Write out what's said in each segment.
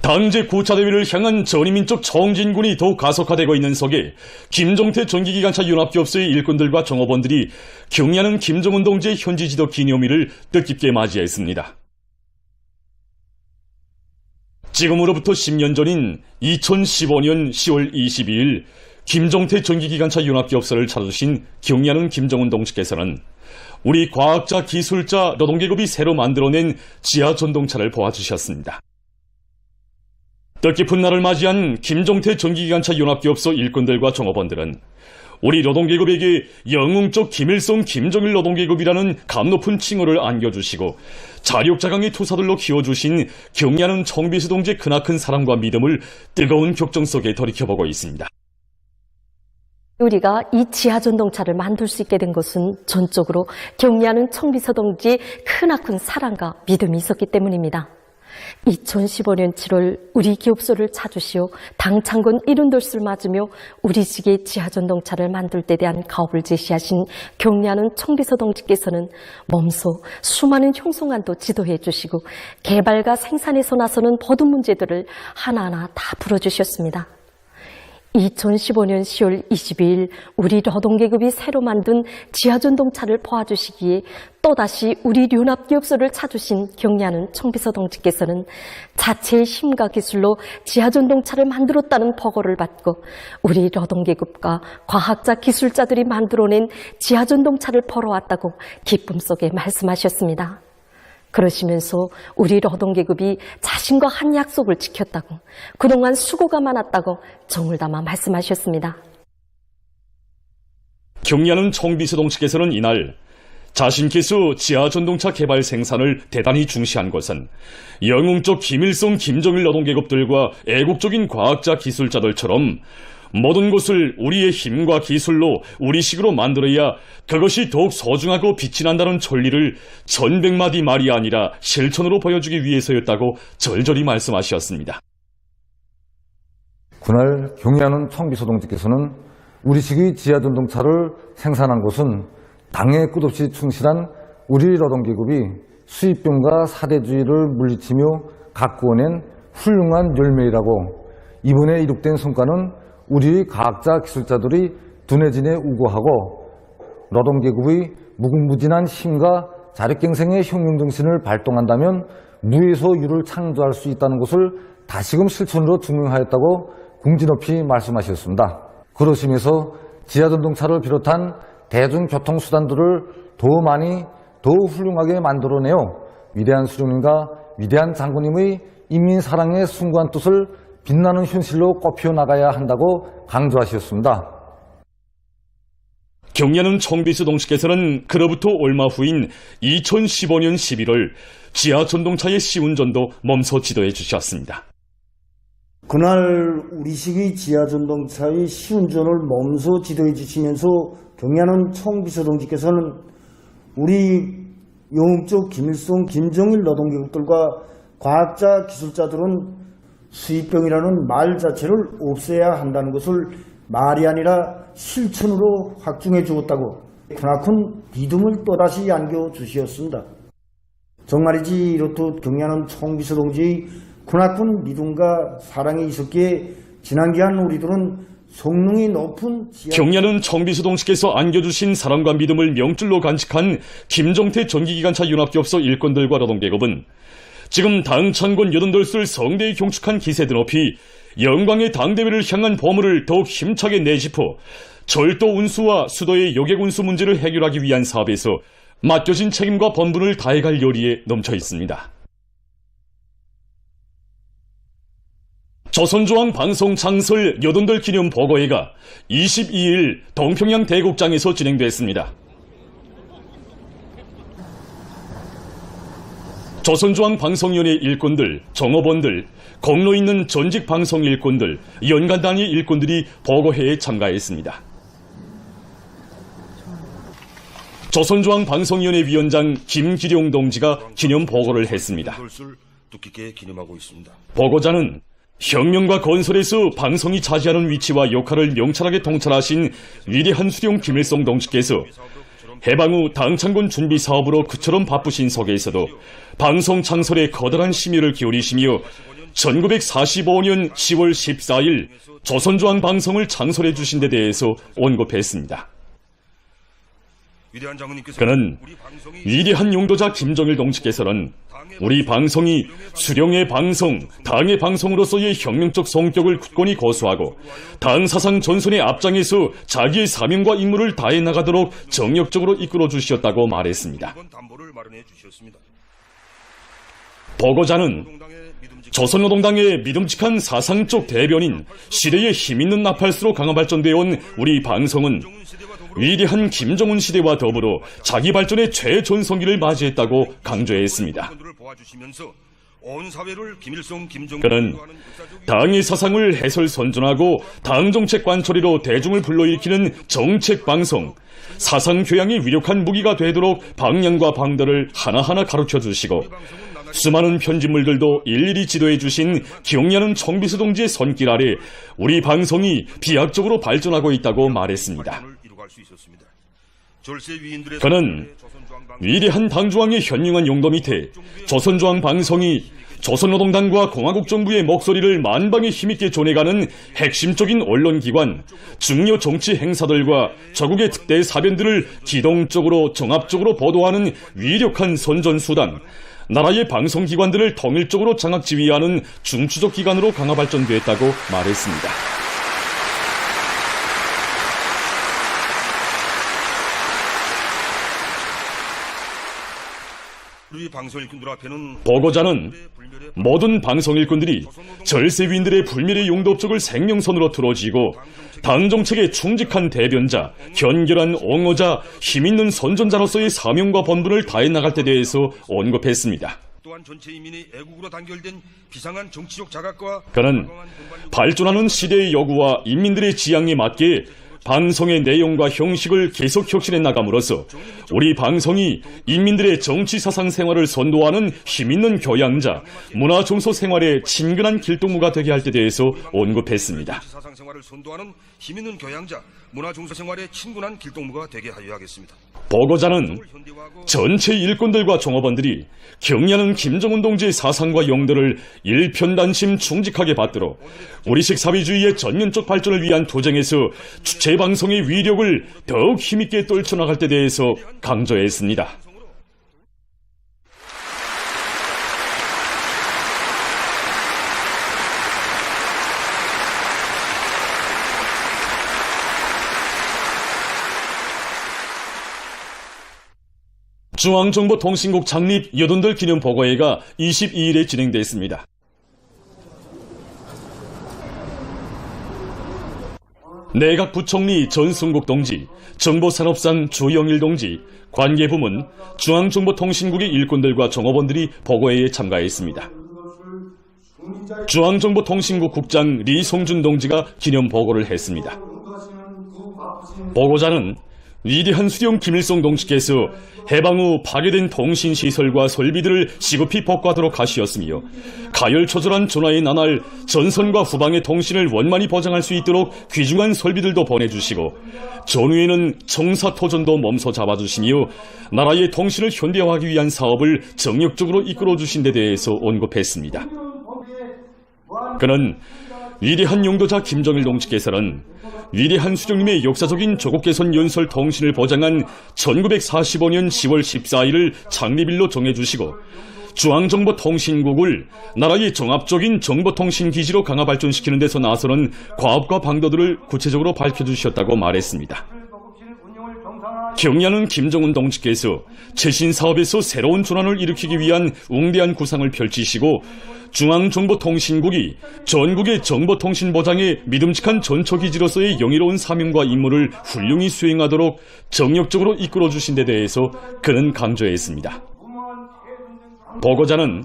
당제 9차 대회를 향한 전위민족 정진군이 더욱 가속화되고 있는 속에 김종태 전기기관차 연합기업소의 일꾼들과 종업원들이 경의하는 김정은 동지의 현지 지도 기념일을 뜻깊게 맞이했습니다. 지금으로부터 10년 전인 2015년 10월 22일 김종태 전기기관차 연합기업소를 찾아주신 경의하는 김정은 동지께서는 우리 과학자, 기술자, 노동계급이 새로 만들어낸 지하전동차를 보아주셨습니다. 뜻깊은 날을 맞이한 김종태 전기기관차 연합기업소 일꾼들과 종업원들은 우리 노동계급에게 영웅적 김일성, 김정일 노동계급이라는 감 높은 칭호를 안겨주시고 자력자강의 투사들로 키워주신 경의하는 청비수 동지의 크나큰 사랑과 믿음을 뜨거운 격정 속에 돌이켜보고 있습니다. 우리가 이 지하전동차를 만들 수 있게 된 것은 전적으로 경의하는 청비서 동지의 크나큰 사랑과 믿음이 있었기 때문입니다. 2015년 7월 우리 기업소를 찾으시어 당창건 이른돌수를 맞으며 우리식의 지하전동차를 만들 때 대한 가업을 제시하신 경의하는 청비서 동지께서는 몸소 수많은 형성안도 지도해 주시고 개발과 생산에서 나서는 모든 문제들을 하나하나 다 풀어주셨습니다. 2015년 10월 22일 우리 노동계급이 새로 만든 지하전동차를 보아주시기에 또다시 우리 연합기업소를 찾으신 경의하는 청비서 동지께서는 자체의 힘과 기술로 지하전동차를 만들었다는 보고를 받고 우리 노동계급과 과학자, 기술자들이 만들어낸 지하전동차를 보러 왔다고 기쁨 속에 말씀하셨습니다. 그러시면서 우리 노동계급이 자신과 한 약속을 지켰다고, 그동안 수고가 많았다고 정을 담아 말씀하셨습니다. 경의하는 청비서 동지께서는 이날 자신께서 지하전동차 개발 생산을 대단히 중시한 것은 영웅적 김일성, 김정일 노동계급들과 애국적인 과학자, 기술자들처럼 모든 것을 우리의 힘과 기술로 우리식으로 만들어야 그것이 더욱 소중하고 빛이 난다는 천리를 천백마디 말이 아니라 실천으로 보여주기 위해서였다고 절절히 말씀하셨습니다. 그날 경의하는 청비서 동지께서는 우리식의 지하전동차를 생산한 것은 당에 끝없이 충실한 우리 노동계급이 수입병과 사대주의를 물리치며 가꾸어낸 훌륭한 열매이라고, 이번에 이룩된 성과는 우리 과학자, 기술자들이 둔해진에 우거하고 노동계급의 무궁무진한 힘과 자력갱생의 혁명정신을 발동한다면 무에서 유를 창조할 수 있다는 것을 다시금 실천으로 증명하였다고 궁지 높이 말씀하셨습니다. 그러시면서 지하전동차를 비롯한 대중교통수단들을 더 많이, 더 훌륭하게 만들어내어 위대한 수령님과 위대한 장군님의 인민사랑의 숭고한 뜻을 빛나는 현실로 꼽혀나가야 한다고 강조하셨습니다. 경의하는 청비서 동지께서는 그로부터 얼마 후인 2015년 11월 지하전동차의 시운전도 몸소 지도해 주셨습니다. 그날 우리식의 지하전동차의 시운전을 몸소 지도해 주시면서 경의하는 청비서 동지께서는 우리 영웅적 김일성, 김정일 노동계급들과 과학자, 기술자들은 수입병이라는 말 자체를 없애야 한다는 것을 말이 아니라 실천으로 확증해 주었다고 크나큰 믿음을 또다시 안겨주셨습니다. 정말이지 이렇듯 경의하는 청비서 동지의 크나큰 믿음과 사랑이 있었기에 지난기한 우리들은 성능이 높은 경의하는 청비서 동지께서 안겨주신 사랑과 믿음을 명줄로 간직한 김종태 전기기관차 연합기업소 일꾼들과 노동계급은 지금 당창건 88술 성대에 경축한 기세 드높이 영광의 당대회를 향한 보물을 더욱 힘차게 내짚어 절도 운수와 수도의 여객 운수 문제를 해결하기 위한 사업에서 맡겨진 책임과 본분을 다해갈 열의에 넘쳐 있습니다. 조선조항 방송 창설 88 기념 보고회가 22일 동평양 대국장에서 진행됐습니다. 조선조항 방송위원회 일꾼들, 종업원들, 공로 있는 전직 방송 일꾼들, 연간단위 일꾼들이 보고회에 참가했습니다. 조선조항 방송위원회 위원장 김기룡 동지가 기념 보고를 했습니다. 보고자는 혁명과 건설에서 방송이 차지하는 위치와 역할을 명철하게 통찰하신 위대한 수령 김일성 동지께서 해방 후 당 창건 준비 사업으로 그처럼 바쁘신 속에서도 방송 창설에 거대한 심혈을 기울이시며 1945년 10월 14일 조선중앙 방송을 창설해 주신 데 대해서 언급했습니다. 그는 위대한 용도자 김정일 동지께서는 우리 방송이 수령의 방송, 당의 방송으로서의 혁명적 성격을 굳건히 고수하고 당 사상 전선의 앞장에서 자기의 사명과 임무를 다해 나가도록 정력적으로 이끌어 주셨다고 말했습니다. 보고자는 조선노동당의 믿음직한 사상적 대변인, 시대의 힘있는 나팔수로 강화 발전되어 온 우리 방송은 위대한 김정은 시대와 더불어 자기 발전의 최전성기를 맞이했다고 강조했습니다. 그는 당의 사상을 해설선전하고 당정책 관철이로 대중을 불러일으키는 정책방송, 사상교양이 위력한 무기가 되도록 방향과 방도를 하나하나 가르쳐주시고 수많은 편집물들도 일일이 지도해 주신 경리하는 청비서 동지의 손길 아래 우리 방송이 비약적으로 발전하고 있다고 말했습니다. 그는 위대한 당중앙의 현명한 용도 밑에 조선중앙 방송이 조선노동당과 공화국정부의 목소리를 만방에 힘있게 전해가는 핵심적인 언론기관, 중요 정치 행사들과 조국의 특대 사변들을 기동적으로 종합적으로 보도하는 위력한 선전수단, 나라의 방송기관들을 통일적으로 장악지휘하는 중추적 기관으로 강화 발전됐다고 말했습니다. 보고자는 모든 방송일꾼들이 절세위인들의 불멸의 용도업적을 생명선으로 들어쥐고 당정책의 충직한 대변자, 견결한 옹호자, 힘있는 선전자로서의 사명과 본분을 다해 나갈 때 대해서 언급했습니다. 그는 발전하는 시대의 요구와 인민들의 지향에 맞게 방송의 내용과 형식을 계속 혁신해 나감으로써 우리 방송이 인민들의 정치 사상 생활을 선도하는 힘있는 교양자, 문화 정서 생활의 친근한 길동무가 되게 할 때 대해서 언급했습니다. 보고자는 전체 일꾼들과 종업원들이 경리하는 김정은 동지의 사상과 용도를 일편단심 충직하게 받도록 우리식 사회주의의 전면적 발전을 위한 투쟁에서 주체방송의 위력을 더욱 힘있게 떨쳐나갈 때 대해서 강조했습니다. 중앙정보통신국 창립 여돈들 기념보고회가 22일에 진행됐습니다. 내각 부총리 전승국 동지, 정보산업상 주영일 동지, 관계부문, 중앙정보통신국의 일꾼들과 종업원들이 보고회에 참가했습니다. 중앙정보통신국 국장 리송준 동지가 기념보고를 했습니다. 보고자는 위대한 수령 김일성 동지께서 해방 후 파괴된 통신시설과 설비들을 시급히 복구하도록 하시었으며 가열초절한 전화의 나날 전선과 후방의 통신을 원만히 보장할 수 있도록 귀중한 설비들도 보내주시고 전후에는 청사토전도 몸소 잡아주시며 나라의 통신을 현대화하기 위한 사업을 정력적으로 이끌어주신 데 대해서 언급했습니다. 그는 위대한 용도자 김정일 동지께서는 위대한 수령님의 역사적인 조국개선 연설 통신을 보장한 1945년 10월 14일을 창립일로 정해주시고 중앙정보통신국을 나라의 종합적인 정보통신기지로 강화 발전시키는 데서 나서는 과업과 방도들을 구체적으로 밝혀주셨다고 말했습니다. 경리하는 김정은 동지께서 최신 사업에서 새로운 전환을 일으키기 위한 웅대한 구상을 펼치시고 중앙정보통신국이 전국의 정보통신 보장에 믿음직한 전처기지로서의 영예로운 사명과 임무를 훌륭히 수행하도록 정력적으로 이끌어주신 데 대해서 그는 강조했습니다. 보고자는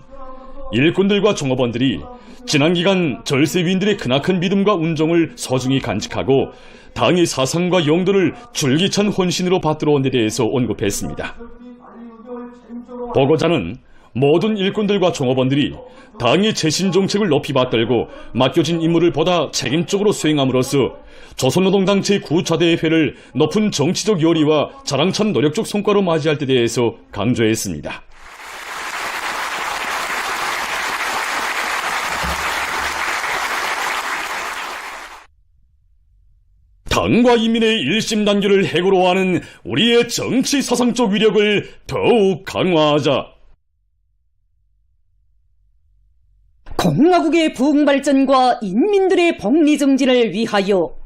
일꾼들과 종업원들이 지난 기간 절세위인들의 크나큰 믿음과 운정을 소중히 간직하고 당의 사상과 용도를 줄기찬 헌신으로 받들어 온 데 대해서 언급했습니다. 보고자는 모든 일꾼들과 종업원들이 당의 재신 정책을 높이 받들고 맡겨진 임무를 보다 책임적으로 수행함으로써 조선노동당 제9차 대회를 높은 정치적 요리와 자랑찬 노력적 성과로 맞이할 데 대해서 강조했습니다. 당과 인민의 일심단결을 해고로 하는 우리의 정치 사상적 위력을 더욱 강화하자. 공화국의 부흥발전과 인민들의 복리정진을 위하여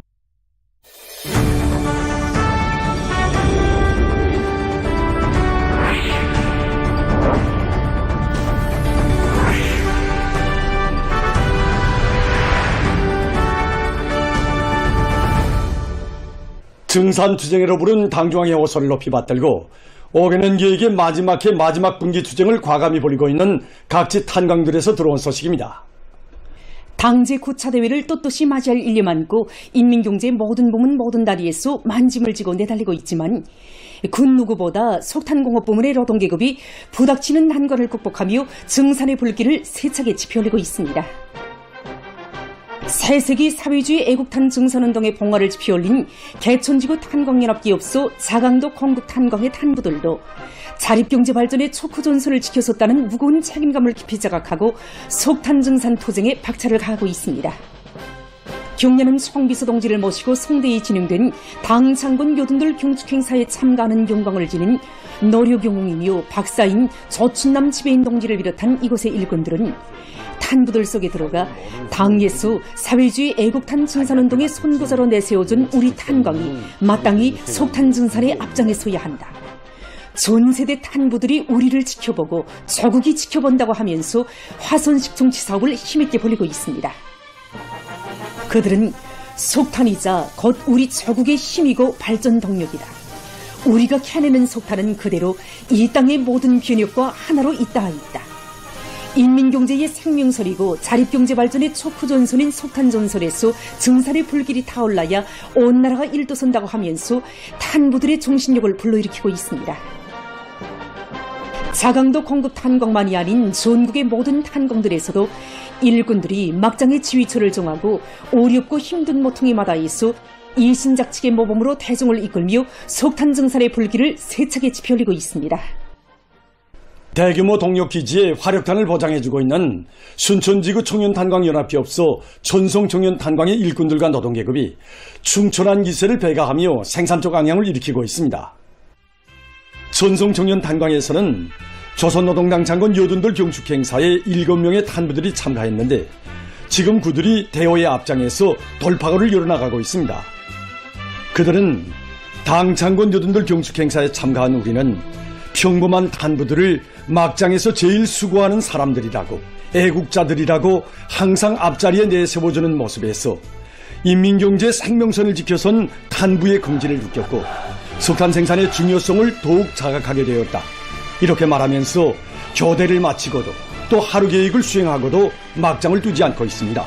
증산투쟁으로 부른 당중앙의 호소를 높이 받들고 5개년 계획의 마지막 해 마지막 분기 투쟁을 과감히 벌이고 있는 각지 탄광들에서 들어온 소식입니다. 당제 9차 대회를 떳떳이 맞이할 일념 안고 인민경제의 모든 부문 모든 다리에서 만짐을 지고 내달리고 있지만 그 누구보다 석탄공업 부문의 노동계급이 부닥치는 난관을 극복하며 증산의 불길을 세차게 지펴올리고 있습니다. 새세기 사회주의 애국탄 증산운동의 봉화를 지펴올린 개천지구 탄광연합기업소 자강도 공급탄광의 탄부들도 자립경제 발전의 촉구전선을 지켜섰다는 무거운 책임감을 깊이 자각하고 석탄 증산 투쟁에 박차를 가하고 있습니다. 경련은 송비서 동지를 모시고 송대에 진행된 당 장군 요둔들 경축행사에 참가하는 영광을 지닌 노력영웅이며 박사인 조춘남 지배인 동지를 비롯한 이곳의 일꾼들은 탄부들 속에 들어가 당예수 사회주의 애국탄 증산운동의 선구자로 내세워준 우리 탄광이 마땅히 석탄 증산에 앞장에서야 한다. 전 세대 탄부들이 우리를 지켜보고 조국이 지켜본다고 하면서 화선식 정치 사업을 힘있게 벌이고 있습니다. 그들은 석탄이자 곧 우리 조국의 힘이고 발전 동력이다. 우리가 캐내는 석탄은 그대로 이 땅의 모든 변혁과 하나로 있다. 인민경제의 생명설이고 자립경제 발전의 촉구전선인 석탄전선에서 증산의 불길이 타올라야 온 나라가 일도선다고 하면서 탄부들의 정신력을 불러일으키고 있습니다. 자강도 공급 탄광만이 아닌 전국의 모든 탄광들에서도 일꾼들이 막장의 지휘처를 정하고 어렵고 힘든 모퉁이 마다에서 일신작측의 모범으로 대중을 이끌며 석탄 증산의 불길을 세차게 지펴올리고 있습니다. 대규모 동력기지에 화력탄을 보장해주고 있는 순천지구 청년탄광연합기업소 천송청년탄광의 일꾼들과 노동계급이 충천한 기세를 배가하며 생산적 ang향을 일으키고 있습니다. 천송청년탄광에서는 조선노동당 장군 요둔들 경축행사에 7명의 탄부들이 참가했는데 지금 그들이 대호의 앞장에서 돌파구를 열어나가고 있습니다. 그들은 당 장군 요둔들 경축행사에 참가한 우리는 평범한 탄부들을 막장에서 제일 수고하는 사람들이라고 애국자들이라고 항상 앞자리에 내세워주는 모습에서 인민경제 생명선을 지켜선 탄부의 긍지를 느꼈고 석탄 생산의 중요성을 더욱 자각하게 되었다. 이렇게 말하면서 교대를 마치고도 또 하루 계획을 수행하고도 막장을 두지 않고 있습니다.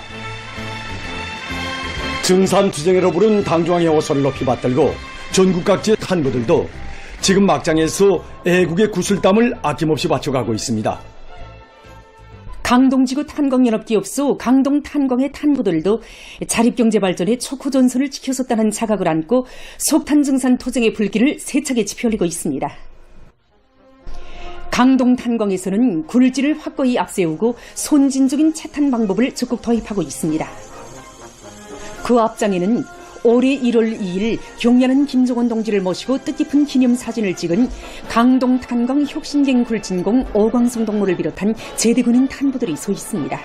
증산투쟁으로 부른 당중앙의 호소를 높이 받들고 전국 각지의 탄부들도 지금 막장에서 애국의 구슬땀을 아낌없이 바쳐가고 있습니다. 강동지구 탄광연합기업소 강동탄광의 탄부들도 자립경제 발전의 촉구전선을 지켜섰다는 자각을 안고 석탄 증산 투쟁의 불길을 세차게 지펴올리고 있습니다. 강동탄광에서는 굴지를 확고히 앞세우고 선진적인 채탄 방법을 적극 도입하고 있습니다. 그 앞장에는 올해 1월 2일 경야는 김종원 동지를 모시고 뜻깊은 기념사진을 찍은 강동탄광 혁신갱 굴진공 오광성 동무를 비롯한 제대군인 탄부들이 서 있습니다.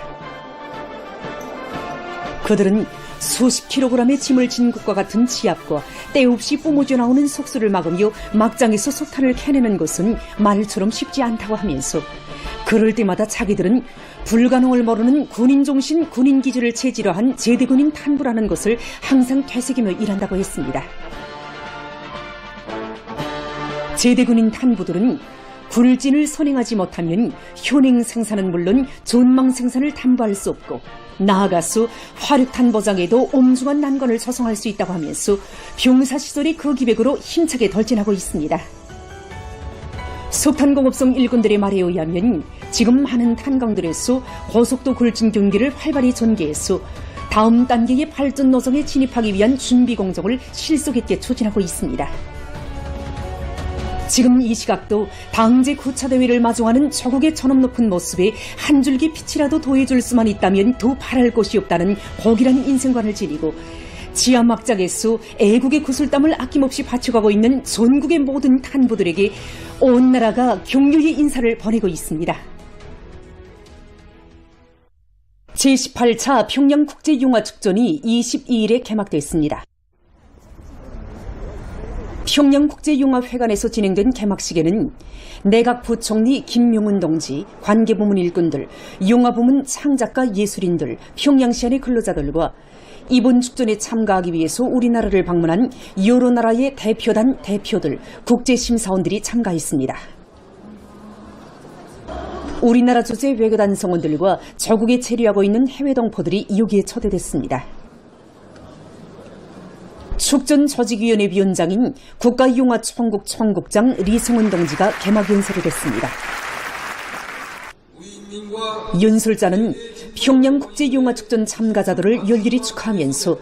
그들은 수십 킬로그램의 짐을 진 것과 같은 지압과 때없이 뿜어져 나오는 속수를 막으며 막장에서 석탄을 캐내는 것은 말처럼 쉽지 않다고 하면서 그럴 때마다 자기들은 불가능을 모르는 군인정신 군인기질을 체질로 한 제대군인 탄부라는 것을 항상 되새기며 일한다고 했습니다. 제대군인 탄부들은 굴진을 선행하지 못하면 현행 생산은 물론 전망 생산을 담보할 수 없고 나아가서 화력탄 보장에도 엄중한 난관을 조성할 수 있다고 하면서 병사시설이 그 기백으로 힘차게 돌진하고 있습니다. 석탄공업성 일꾼들의 말에 의하면 지금 많은 탄광들에서 고속도 굴진 경기를 활발히 전개해서 다음 단계의 발전 노선에 진입하기 위한 준비 공정을 실속 있게 추진하고 있습니다. 지금 이 시각도 당제 9차 대회를 마중하는 조국의 저놈 높은 모습에 한 줄기 빛이라도 더해줄 수만 있다면 더 바랄 곳이 없다는 고귀한 인생관을 지니고 지하 막장에서 애국의 구슬땀을 아낌없이 바쳐가고 있는 전국의 모든 탄부들에게 온 나라가 격려의 인사를 보내고 있습니다. 제18차 평양국제용화축전이 22일에 개막됐습니다. 평양국제용화회관에서 진행된 개막식에는 내각 부총리 김용은 동지, 관계부문 일꾼들, 용화부문 창작가 예술인들, 평양시안의 근로자들과 이번 축전에 참가하기 위해서 우리나라를 방문한 여러 나라의 대표단 대표들, 국제심사원들이 참가했습니다. 우리나라 주재 외교단 성원들과 저국에 체류하고 있는 해외 동포들이 여기에 초대됐습니다. 축전 조직위원회 위원장인 국가용화총국 총국장 리성은 동지가 개막 연설을 했습니다. 연설자는 평양국제용화축전 참가자들을 열렬히 축하하면서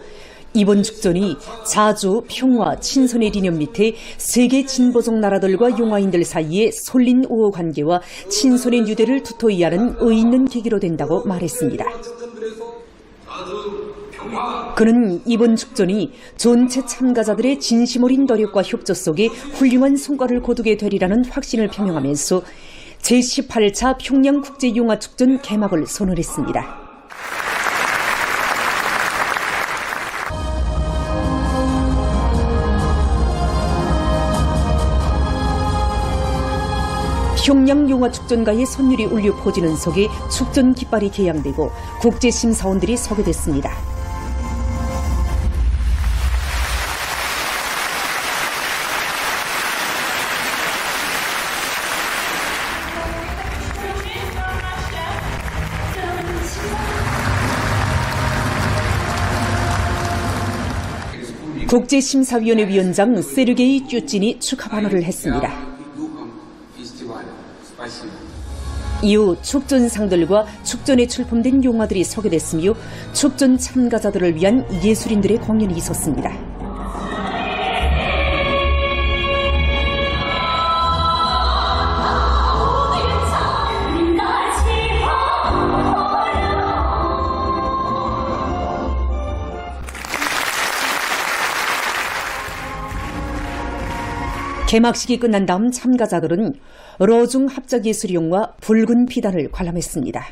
이번 축전이 자주, 평화, 친선의理念 밑에 세계 진보적 나라들과 용화인들 사이에 솔린 우호 관계와 친선의 유대를 두터이 하는 의의 있는 계기로 된다고 말했습니다. 그는 이번 축전이 전체 참가자들의 진심 어린 노력과 협조 속에 훌륭한 성과를 거두게 되리라는 확신을 표명하면서 제18차 평양국제용화축전 개막을 선언했습니다. 평양용화축전가의 선율이 울려 퍼지는 속에 축전 깃발이 개양되고 국제심사원들이 서게 됐습니다. 국제심사위원회 위원장 세르게이 쭈찐이 축하 발언을 했습니다. 이후 축전상들과 축전에 출품된 용화들이 서게 됐으며 축전 참가자들을 위한 예술인들의 공연이 있었습니다. 개막식이 끝난 다음 참가자들은 러중 합작예술용과 붉은 비단을 관람했습니다.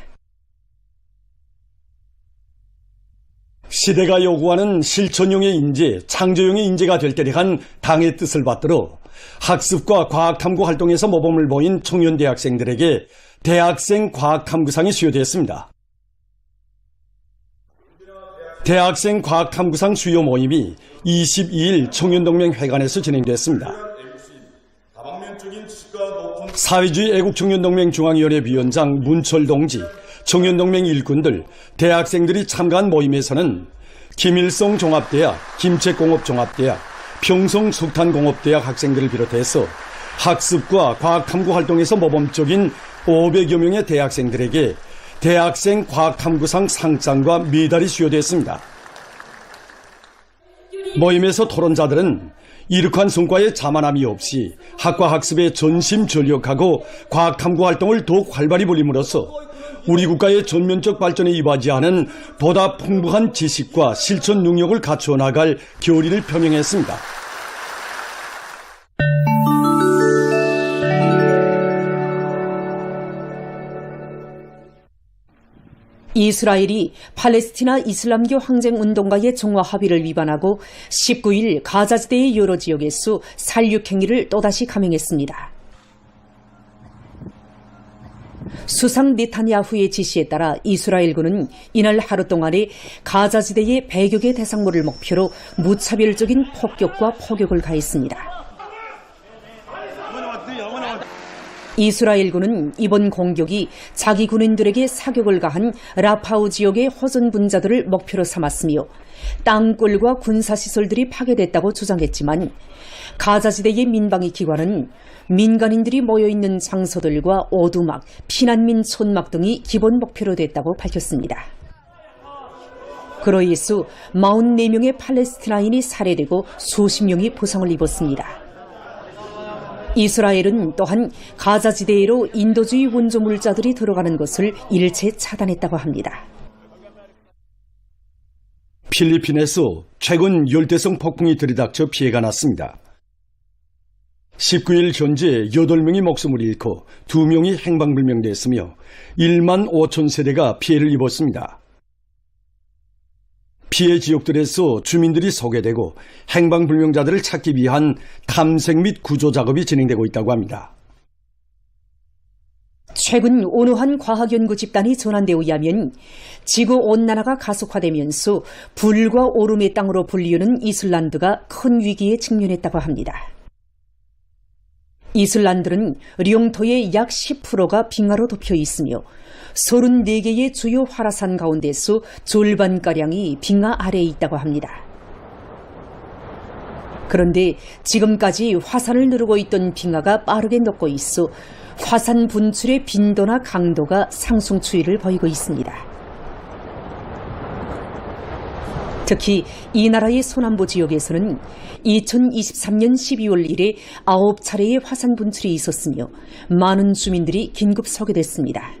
시대가 요구하는 실천용의 인재, 창조용의 인재가 될 때를 한 당의 뜻을 받들어 학습과 과학탐구 활동에서 모범을 보인 청년 대학생들에게 대학생 과학탐구상이 수여됐습니다. 대학생 과학탐구상 수여 모임이 22일 청년동맹회관에서 진행됐습니다. 사회주의 애국청년동맹 중앙위원회 위원장 문철 동지, 청년동맹 일꾼들, 대학생들이 참가한 모임에서는 김일성 종합대학, 김책공업종합대학, 평성 석탄공업대학 학생들을 비롯해서 학습과 과학탐구 활동에서 모범적인 500여 명의 대학생들에게 대학생 과학탐구상 상장과 메달이 수여됐습니다. 모임에서 토론자들은 이룩한 성과에 자만함이 없이 학과 학습에 전심전력하고 과학탐구 활동을 더욱 활발히 벌임으로써 우리 국가의 전면적 발전에 이바지하는 보다 풍부한 지식과 실천 능력을 갖추어 나갈 결의를 표명했습니다. 이스라엘이 팔레스티나 이슬람교 항쟁운동가의 정화 합의를 위반하고 19일 가자지대의 여러 지역에서 살육행위를 또다시 감행했습니다. 수상 네타냐후의 지시에 따라 이스라엘군은 이날 하루 동안에 가자지대의 100여 개 대상물을 목표로 무차별적인 폭격과 포격을 가했습니다. 이스라엘군은 이번 공격이 자기 군인들에게 사격을 가한 라파우 지역의 허전 분자들을 목표로 삼았으며 땅굴과 군사시설들이 파괴됐다고 주장했지만 가자지대의 민방위 기관은 민간인들이 모여있는 장소들과 오두막, 피난민 촌막 등이 기본 목표로 됐다고 밝혔습니다. 그로 인해서 44명의 팔레스티나인이 살해되고 수십 명이 부상을 입었습니다. 이스라엘은 또한 가자지대로 인도주의 원조물자들이 들어가는 것을 일체 차단했다고 합니다. 필리핀에서 최근 열대성 폭풍이 들이닥쳐 피해가 났습니다. 19일 현재 8명이 목숨을 잃고 2명이 행방불명됐으며 1만 5천 세대가 피해를 입었습니다. 피해 지역들에서 주민들이 소개되고 행방불명자들을 찾기 위한 탐색 및 구조 작업이 진행되고 있다고 합니다. 최근 어느 한 과학연구 집단이 전한 데 의하면 지구온난화가 가속화되면서 불과 오름의 땅으로 불리우는 이슬란드가 큰 위기에 직면했다고 합니다. 이슬란드는 영토의 약 10%가 빙하로 덮여 있으며 34개의 주요 활화산 가운데서 절반가량이 빙하 아래에 있다고 합니다. 그런데 지금까지 화산을 누르고 있던 빙하가 빠르게 녹고 있어 화산 분출의 빈도나 강도가 상승 추이를 보이고 있습니다. 특히 이 나라의 서남부 지역에서는 2023년 12월 이래 9차례의 화산 분출이 있었으며 많은 주민들이 긴급 소개됐습니다.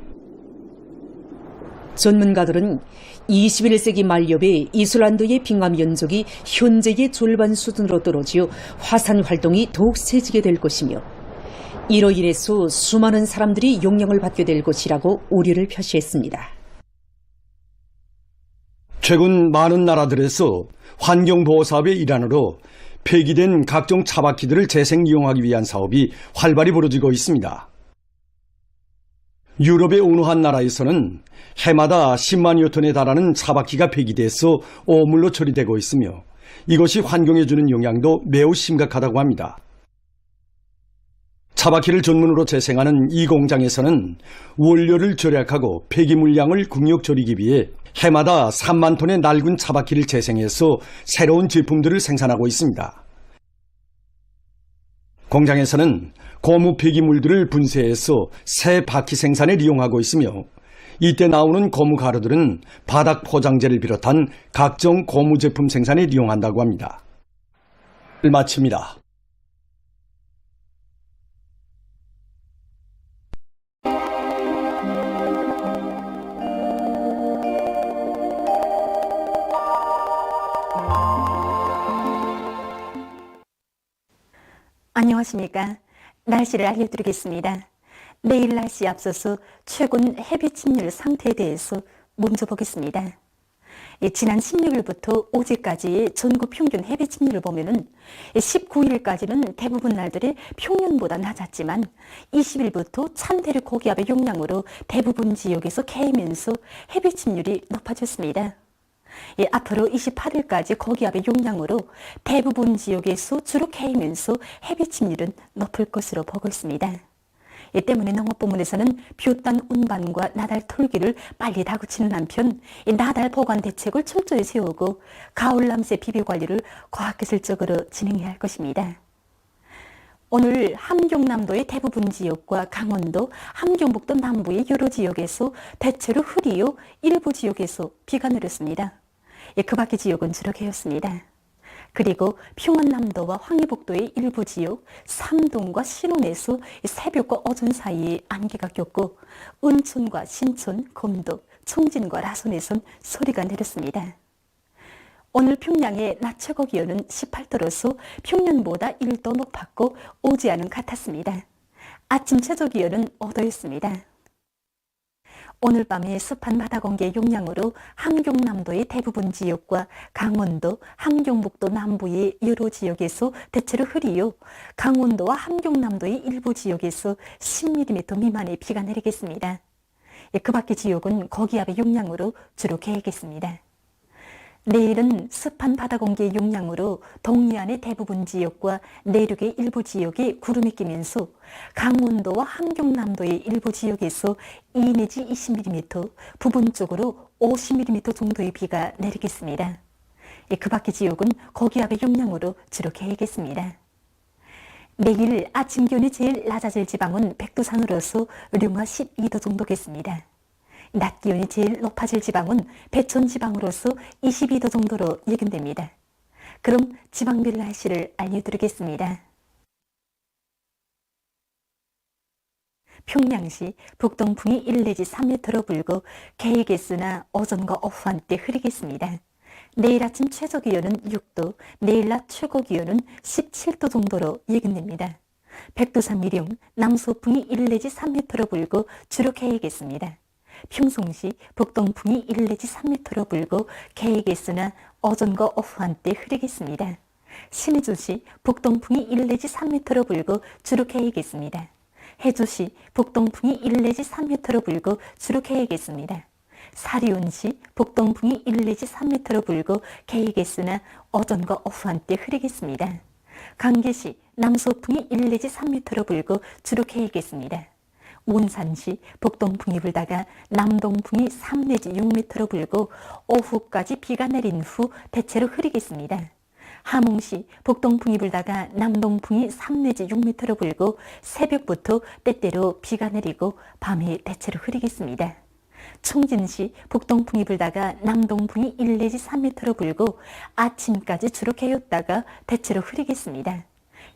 전문가들은 21세기 말 여배 이슬란드의 빙하 면적이 현재의 절반 수준으로 떨어져 화산 활동이 더욱 세지게 될 것이며 이로 인해서 수많은 사람들이 영향을 받게 될 것이라고 우려를 표시했습니다. 최근 많은 나라들에서 환경보호 사업의 일환으로 폐기된 각종 차바퀴들을 재생 이용하기 위한 사업이 활발히 벌어지고 있습니다. 유럽의 어느 한 나라에서는 해마다 10만여 톤에 달하는 차바퀴가 폐기돼서 오물로 처리되고 있으며 이것이 환경에 주는 영향도 매우 심각하다고 합니다. 차바퀴를 전문으로 재생하는 이 공장에서는 원료를 절약하고 폐기 물량을 국력 줄이기 위해 해마다 3만 톤의 낡은 차바퀴를 재생해서 새로운 제품들을 생산하고 있습니다. 공장에서는 고무 폐기물들을 분쇄해서 새 바퀴 생산에 이용하고 있으며 이때 나오는 고무 가루들은 바닥 포장재를 비롯한 각종 고무 제품 생산에 이용한다고 합니다. 마칩니다. 안녕하십니까. 날씨를 알려드리겠습니다. 내일 날씨 앞서서 최근 해비 침률 상태에 대해서 먼저 보겠습니다. 지난 16일부터 어제까지 전국 평균 해비 침률을 보면은 19일까지는 대부분 날들이 평년보다 낮았지만 20일부터 찬대륙 고기압의 영향으로 대부분 지역에서 개이면서 해비 침률이 높아졌습니다. 앞으로 28일까지 고기압의 영향으로 대부분 지역에서 주로 개이면서 해비 침률은 높을 것으로 보고 있습니다. 이 때문에 농업부문에서는 볕단 운반과 나달 털기를 빨리 다그치는 한편 나달 보관 대책을 철저히 세우고 가을 남새 비비 관리를 과학기술적으로 진행해야 할 것입니다. 오늘 함경남도의 대부분 지역과 강원도, 함경북도 남부의 여러 지역에서 대체로 흐리요 일부 지역에서 비가 내렸습니다. 그 밖의 지역은 주로 개였습니다. 그리고 평안남도와 황해북도의 일부 지역, 삼동과 신혼에서 새벽과 오전 사이에 안개가 꼈고 은천과 신천, 검도, 청진과 라손에선 소리가 내렸습니다. 오늘 평양의 낮 최고 기온은 18도로서 평년보다 1도 높았고 어제와는 같았습니다. 아침 최저 기온은 5도였습니다. 오늘 밤에 습한 바다 공기의 영향으로 함경남도의 대부분 지역과 강원도, 함경북도 남부의 여러 지역에서 대체로 흐리요. 강원도와 함경남도의 일부 지역에서 10mm 미만의 비가 내리겠습니다. 그 밖의 지역은 고기압의 영향으로 주로 개겠습니다. 내일은 습한 바다 공기의 영향으로 동해안의 대부분 지역과 내륙의 일부 지역에 구름이 끼면서 강원도와 함경남도의 일부 지역에서 2 내지 20mm, 부분적으로 50mm 정도의 비가 내리겠습니다. 그 밖의 지역은 고기압의 영향으로 주로 개겠습니다. 내일 아침 기온이 제일 낮아질 지방은 백두산으로서 령화 12도 정도겠습니다. 낮 기온이 제일 높아질 지방은 배천 지방으로서 22도 정도로 예견됩니다. 그럼 지방별 날씨를 알려드리겠습니다. 평양시 북동풍이 1 내지 3m로 불고 계획에서나 오전과 오후 한때 흐리겠습니다. 내일 아침 최저 기온은 6도, 내일 낮 최고 기온은 17도 정도로 예견됩니다. 백두산 미령 남서풍이 1 내지 3m로 불고 주로 계획했습니다. 평송시 북동풍이 1 내지 3m로 불고 계획했으나 오전과 오후 한때 흐리겠습니다. 신의주시 북동풍이 1 내지 3m로 불고 주로 계획했습니다. 해주시 북동풍이 1 내지 3m로 불고 주로 계획했습니다. 사리온시 북동풍이 1 내지 3m로 불고 계획했으나 오전과 오후 한때 흐리겠습니다. 강계시 남서풍이 1 내지 3m로 불고 주로 계획했습니다. 온산시 북동풍이 불다가 남동풍이 3 내지 6m로 불고 오후까지 비가 내린 후 대체로 흐리겠습니다. 함흥시 북동풍이 불다가 남동풍이 3 내지 6m로 불고 새벽부터 때때로 비가 내리고 밤에 대체로 흐리겠습니다. 청진시 북동풍이 불다가 남동풍이 1 내지 3m로 불고 아침까지 주로 개었다가 대체로 흐리겠습니다.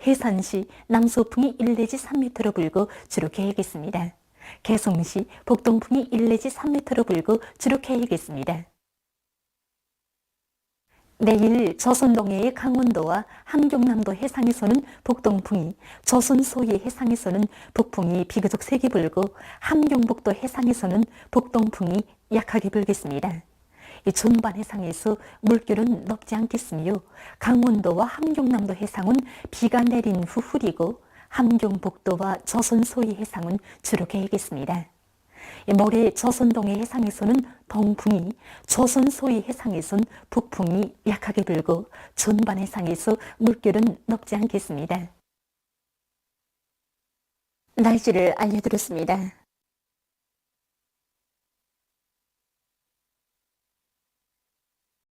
해산시 남서풍이 1 내지 3m로 불고 주로 개겠습니다. 개성시 북동풍이 1 내지 3m로 불고 주로 개겠습니다. 내일 조선 동해의 강원도와 함경남도 해상에서는 북동풍이, 조선 소의 해상에서는 북풍이 비교적 세게 불고 함경북도 해상에서는 북동풍이 약하게 불겠습니다. 이 전반 해상에서 물결은 높지 않겠으며 강원도와 함경남도 해상은 비가 내린 후 흐리고 함경북도와 조선 소의 해상은 주로 개겠습니다. 모레 조선 동해 해상에서는 동풍이, 조선 소의 해상에서는 북풍이 약하게 불고 전반 해상에서 물결은 높지 않겠습니다. 날씨를 알려드렸습니다.